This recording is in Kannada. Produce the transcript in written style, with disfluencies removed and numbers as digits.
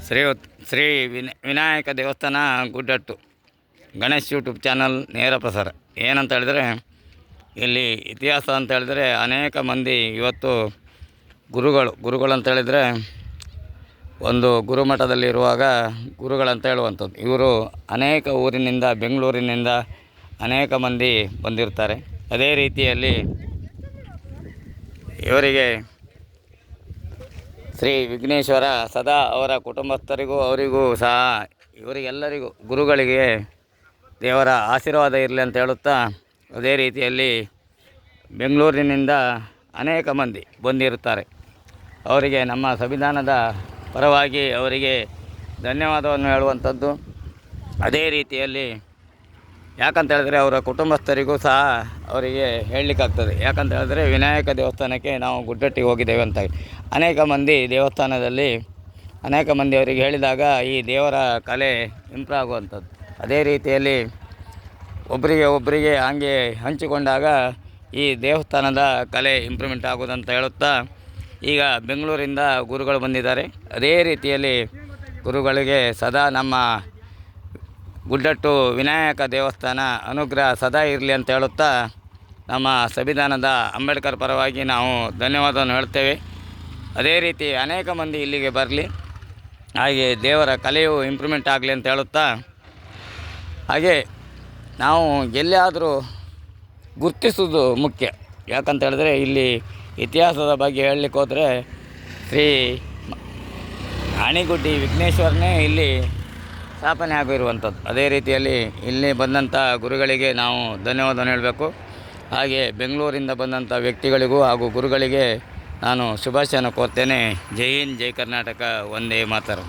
ಶ್ರೀ ಶ್ರೀ ವಿನಾಯಕ ದೇವಸ್ಥಾನ ಗುಡ್ಡಟ್ಟು ಗಣೇಶ್ ಯೂಟ್ಯೂಬ್ ಚಾನಲ್ ನೇರ ಪ್ರಸಾರ. ಏನಂತ ಹೇಳಿದರೆ, ಇಲ್ಲಿ ಇತಿಹಾಸ ಅಂತ ಹೇಳಿದರೆ ಅನೇಕ ಮಂದಿ ಇವತ್ತು ಗುರುಗಳು ಅಂತ ಹೇಳಿದರೆ ಒಂದು ಗುರುಮಠದಲ್ಲಿರುವಾಗ ಗುರುಗಳಂತ ಹೇಳುವಂಥದ್ದು. ಇವರು ಅನೇಕ ಊರಿನಿಂದ, ಬೆಂಗಳೂರಿನಿಂದ ಅನೇಕ ಮಂದಿ ಬಂದಿರ್ತಾರೆ. ಅದೇ ರೀತಿಯಲ್ಲಿ ಇವರಿಗೆ ಶ್ರೀ ವಿಘ್ನೇಶ್ವರ ಸದಾ ಅವರ ಕುಟುಂಬಸ್ಥರಿಗೂ ಅವರಿಗೂ ಸಹ ಇವರಿಗೆಲ್ಲರಿಗೂ ಗುರುಗಳಿಗೆ ದೇವರ ಆಶೀರ್ವಾದ ಇರಲಿ ಅಂತ ಹೇಳುತ್ತಾ, ಅದೇ ರೀತಿಯಲ್ಲಿ ಬೆಂಗಳೂರಿನಿಂದ ಅನೇಕ ಮಂದಿ ಬಂದಿರುತ್ತಾರೆ. ಅವರಿಗೆ ನಮ್ಮ ಸಂವಿಧಾನದ ಪರವಾಗಿ ಅವರಿಗೆ ಧನ್ಯವಾದವನ್ನು ಹೇಳುವಂಥದ್ದು. ಅದೇ ರೀತಿಯಲ್ಲಿ ಯಾಕಂತ ಹೇಳಿದ್ರೆ ಅವರ ಕುಟುಂಬಸ್ಥರಿಗೂ ಸಹ ಅವರಿಗೆ ಹೇಳಲಿಕ್ಕಾಗ್ತದೆ. ಯಾಕಂತ ಹೇಳಿದ್ರೆ ವಿನಾಯಕ ದೇವಸ್ಥಾನಕ್ಕೆ ನಾವು ಗುಡ್ಡಟ್ಟಿಗೆ ಹೋಗಿದ್ದೇವೆ ಅಂತ ಅನೇಕ ಮಂದಿ ದೇವಸ್ಥಾನದಲ್ಲಿ ಅನೇಕ ಮಂದಿ ಅವರಿಗೆ ಹೇಳಿದಾಗ ಈ ದೇವರ ಕಲೆ ಇಂಪ್ರೂವ್ ಆಗುವಂಥದ್ದು. ಅದೇ ರೀತಿಯಲ್ಲಿ ಒಬ್ಬರಿಗೆ ಹಾಗೆ ಹಂಚಿಕೊಂಡಾಗ ಈ ದೇವಸ್ಥಾನದ ಕಲೆ ಇಂಪ್ರೂವ್ಮೆಂಟ್ ಆಗೋದಂತ ಹೇಳುತ್ತಾ, ಈಗ ಬೆಂಗಳೂರಿಂದ ಗುರುಗಳು ಬಂದಿದ್ದಾರೆ. ಅದೇ ರೀತಿಯಲ್ಲಿ ಗುರುಗಳಿಗೆ ಸದಾ ನಮ್ಮ ಗುಡ್ಡಟ್ಟು ವಿನಾಯಕ ದೇವಸ್ಥಾನ ಅನುಗ್ರಹ ಸದಾ ಇರಲಿ ಅಂತ ಹೇಳುತ್ತಾ, ನಮ್ಮ ಸಂವಿಧಾನದ ಅಂಬೇಡ್ಕರ್ ಪರವಾಗಿ ನಾವು ಧನ್ಯವಾದವನ್ನು ಹೇಳ್ತೇವೆ. ಅದೇ ರೀತಿ ಅನೇಕ ಮಂದಿ ಇಲ್ಲಿಗೆ ಬರಲಿ, ಹಾಗೆ ದೇವರ ಕಲೆಯು ಇಂಪ್ರೂವ್ಮೆಂಟ್ ಆಗಲಿ ಅಂತ ಹೇಳುತ್ತಾ, ಹಾಗೆ ನಾವು ಎಲ್ಲಿಯಾದರೂ ಗುರುತಿಸೋದು ಮುಖ್ಯ. ಯಾಕಂತ ಹೇಳಿದ್ರೆ ಇಲ್ಲಿ ಇತಿಹಾಸದ ಬಗ್ಗೆ ಹೇಳಲಿಕ್ಕೆ ಹೋದರೆ ಶ್ರೀ ಆಣಿಗುಡ್ಡಿ ವಿಘ್ನೇಶ್ವರನೇ ಇಲ್ಲಿ ಸ್ಥಾಪನೆ ಆಗಿರುವಂಥದ್ದು. ಅದೇ ರೀತಿಯಲ್ಲಿ ಇಲ್ಲಿ ಬಂದಂಥ ಗುರುಗಳಿಗೆ ನಾವು ಧನ್ಯವಾದವನ್ನು ಹೇಳಬೇಕು. ಹಾಗೆ ಬೆಂಗಳೂರಿಂದ ಬಂದಂಥ ವ್ಯಕ್ತಿಗಳಿಗೂ ಹಾಗೂ ಗುರುಗಳಿಗೆ ನಾನು ಶುಭಾಶಯನ ಕೋರ್ತೇನೆ. ಜೈ ಹಿಂದ್, ಜೈ ಕರ್ನಾಟಕ, ವಂದೇ ಮಾತರಂ.